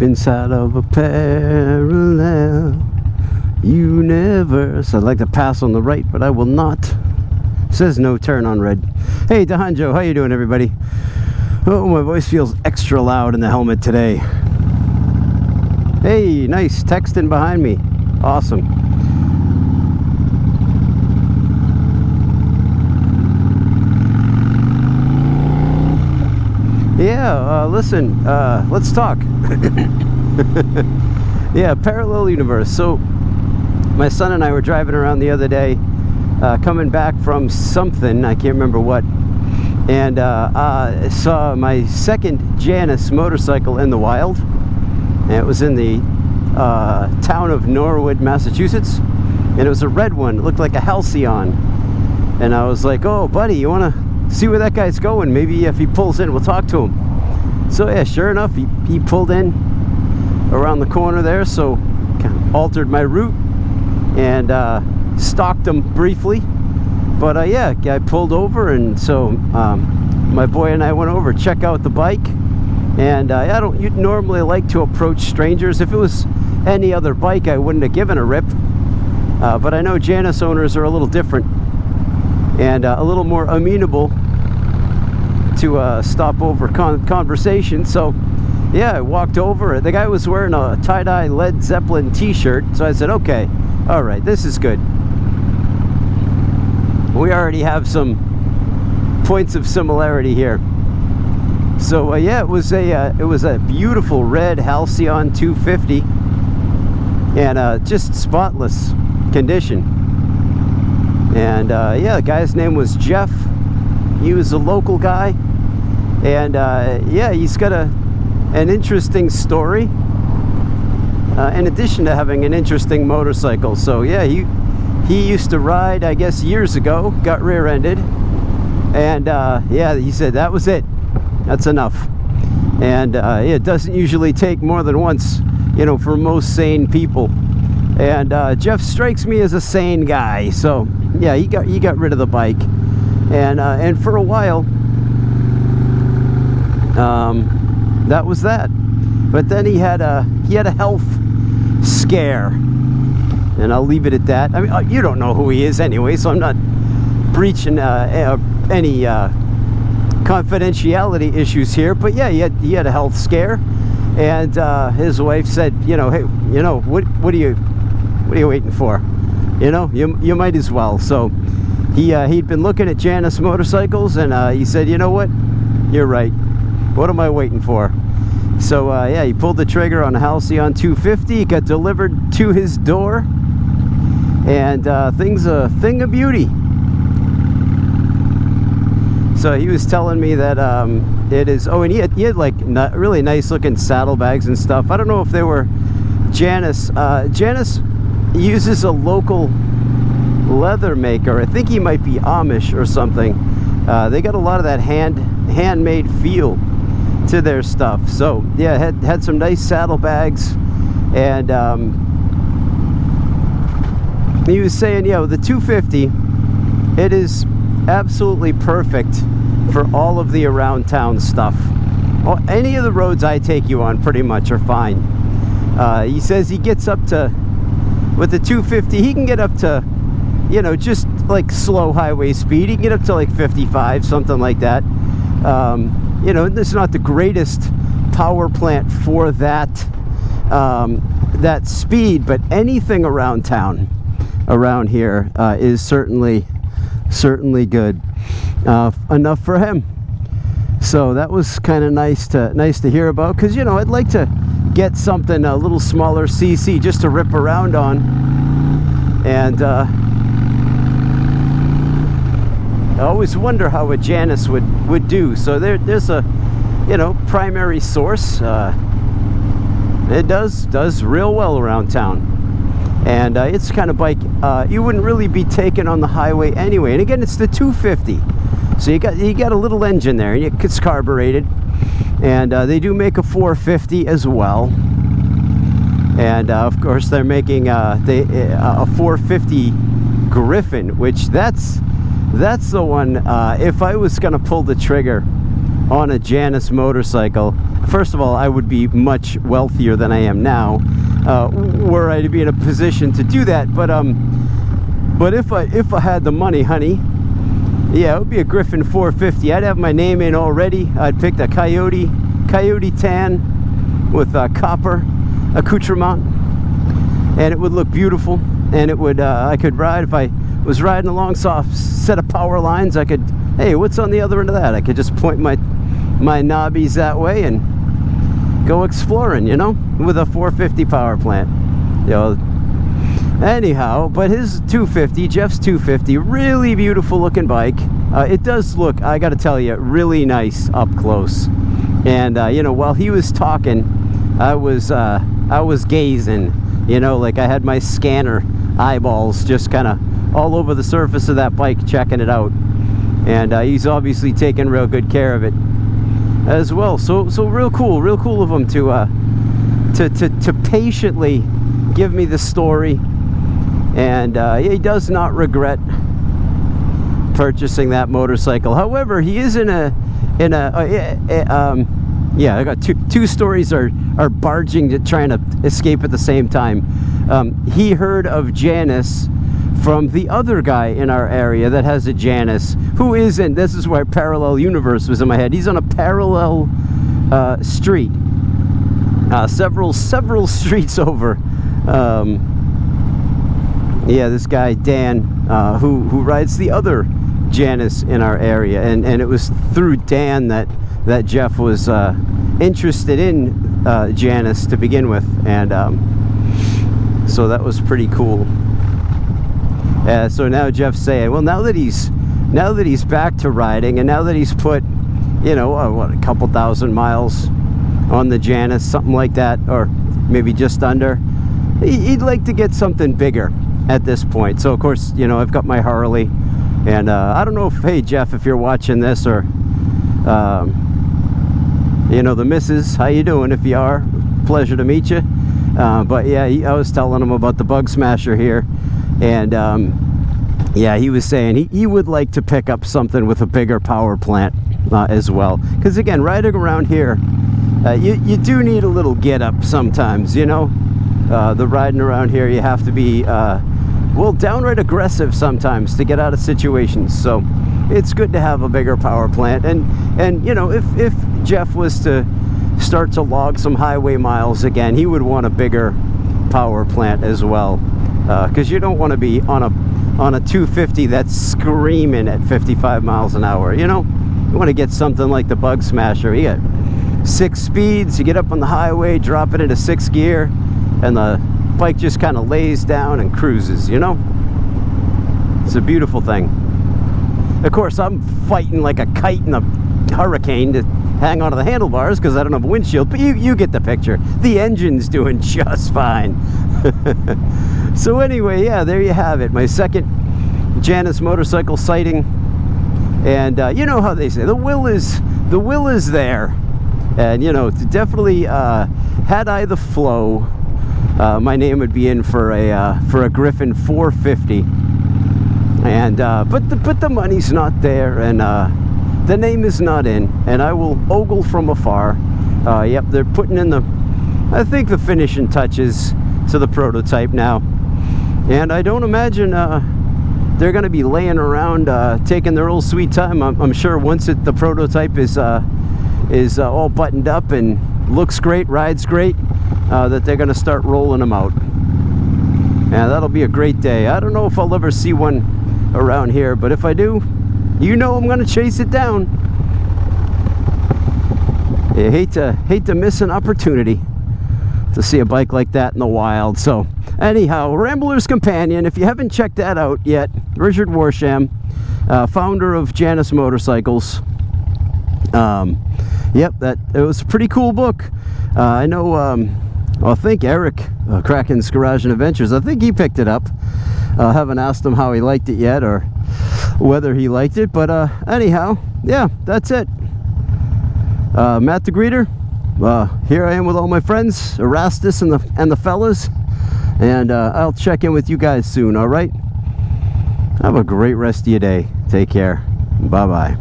inside of a parallel universe. I'd like to pass on the right, but I will not. Says no turn on red. Hey Dehanjo, how you doing everybody? Oh, my voice feels extra loud in the helmet today. Hey, nice, texting behind me. Awesome. Yeah, listen, let's talk. Yeah, parallel universe. So my son and I were driving around the other day, coming back from something, I can't remember what, and I saw my second Janus motorcycle in the wild. And it was in the town of Norwood, Massachusetts, and it was a red one. It looked like a Halcyon, and I was like, oh buddy, you want to see where that guy's going? Maybe if he pulls in, we'll talk to him. So yeah, sure enough, he pulled in around the corner there, so kind of altered my route and stalked him briefly. But yeah, I pulled over, and so my boy and I went over to check out the bike. And I don't normally like to approach strangers. If it was any other bike, I wouldn't have given a rip. But I know Janus owners are a little different and a little more amenable to stop over conversation. So yeah, I walked over. The guy was wearing a tie-dye Led Zeppelin t-shirt, so I said, okay, all right, this is good. We already have some points of similarity here. So yeah, it was a beautiful red Halcyon 250, and just spotless condition. And yeah, the guy's name was Jeff. He was a local guy, and yeah, he's got an interesting story. In addition to having an interesting motorcycle, so yeah, he used to ride, I guess, years ago. Got rear-ended, and yeah, he said that was it. That's enough. And it doesn't usually take more than once, you know, for most sane people. And Jeff strikes me as a sane guy. So yeah, he got rid of the bike, and for a while, that was that. But then he had a health scare, and I'll leave it at that. I mean, you don't know who he is anyway, so I'm not breaching any confidentiality issues here. But yeah, he had a health scare, and his wife said, you know, hey, you know, what are you waiting for? You know, you might as well. So he'd been looking at Janus motorcycles, and he said, you know what, you're right, what am I waiting for? So yeah, he pulled the trigger on a Halcyon 250. It got delivered to his door, and thing's a thing of beauty. So he was telling me that it is, oh, and he had like really nice looking saddlebags and stuff. I don't know if they were Janus. Janus uses a local leather maker. I think he might be Amish or something. They got a lot of that handmade feel to their stuff. So yeah, had some nice saddlebags, and he was saying, you know, the 250, it is absolutely perfect for all of the around town stuff. Well, any of the roads I take you on pretty much are fine. He says he gets up to, with the 250, he can get up to, you know, just like slow highway speed. He can get up to like 55, something like that. You know, this is not the greatest power plant for that that speed, but anything around town, around here, is certainly good. Enough for him. So that was kind of nice to hear about, because, you know, I'd like to get something a little smaller cc just to rip around on, and I always wonder how a Janus would do. So there's a, you know, primary source. It does real well around town, and it's the kind of bike you wouldn't really be taking on the highway anyway. And again, it's the 250, so you got a little engine there, and it's carbureted, and they do make a 450 as well. And of course, they're making a 450 Griffin, which that's the one. If I was gonna pull the trigger on a Janus motorcycle, first of all, I would be much wealthier than I am now, were I to be in a position to do that. But if I had the money, honey, yeah, it would be a Griffin 450. I'd have my name in already. I'd pick the Coyote tan with copper accoutrement, and it would look beautiful. And it would, I could ride, if I was riding along, saw a set of power lines, I could, hey, what's on the other end of that? I could just point my knobbies that way and go exploring, you know, with a 450 power plant. You know, anyhow, but his 250, Jeff's 250, really beautiful looking bike. It does look, I gotta tell you, really nice up close. And you know, while he was talking, I was gazing, you know, like I had my scanner eyeballs just kind of all over the surface of that bike, checking it out. And he's obviously taking real good care of it as well. So real cool of him to patiently give me the story. And he does not regret purchasing that motorcycle. However, he is yeah, I got two stories are barging to trying to escape at the same time. He heard of Janus from the other guy in our area that has a Janus, who isn't, this is where parallel universe was in my head. He's on a parallel street, several streets over. Yeah, this guy Dan, who rides the other Janus in our area, and it was through Dan that Jeff was interested in Janus to begin with, and so that was pretty cool. So now Jeff's saying, well, now that he's back to riding, and now that he's put, you know, what, a couple thousand miles on the Janus, something like that, or maybe just under, he'd like to get something bigger at this point. So of course, you know, I've got my Harley, and I don't know if, hey Jeff, if you're watching this, or you know, the missus, how you doing? If you are, pleasure to meet you. But yeah, I was telling him about the Bug Smasher here, and yeah, he was saying he would like to pick up something with a bigger power plant as well, because again, riding around here, you do need a little get up sometimes, you know. The riding around here, you have to be well, downright aggressive sometimes to get out of situations. So it's good to have a bigger power plant. And you know, if Jeff was to start to log some highway miles again, he would want a bigger power plant as well, because you don't want to be on a 250 that's screaming at 55 miles an hour. You know, you want to get something like the Bug Smasher. You got 6 speeds, you get up on the highway, drop it into 6th gear, and the bike just kind of lays down and cruises, you know. It's a beautiful thing. Of course, I'm fighting like a kite in a hurricane to hang onto the handlebars because I don't have a windshield, but you get the picture. The engine's doing just fine. So anyway, yeah, there you have it, my second Janus motorcycle sighting. And you know how they say, the will is there. And you know, definitely, had I the flow, my name would be in for a Griffin 450. And but the money's not there, and the name is not in, and I will ogle from afar. Yep, they're putting in I think the finishing touches to the prototype now, and I don't imagine they're going to be laying around taking their old sweet time. I'm sure once the prototype is all buttoned up and looks great, rides great, that they're going to start rolling them out. Yeah, that'll be a great day. I don't know if I'll ever see one around here, but if I do, you know I'm going to chase it down. I hate to miss an opportunity to see a bike like that in the wild. So anyhow, Rambler's Companion, if you haven't checked that out yet, Richard Warsham, founder of Janus Motorcycles. Yep, it was a pretty cool book. I know, I think Eric, Kraken's Garage and Adventures, I think he picked it up. I haven't asked him how he liked it yet, or whether he liked it, but anyhow, yeah, that's it. Matt the Greeter, here I am with all my friends, Erastus and the fellas, and I'll check in with you guys soon, all right? Have a great rest of your day. Take care. Bye-bye.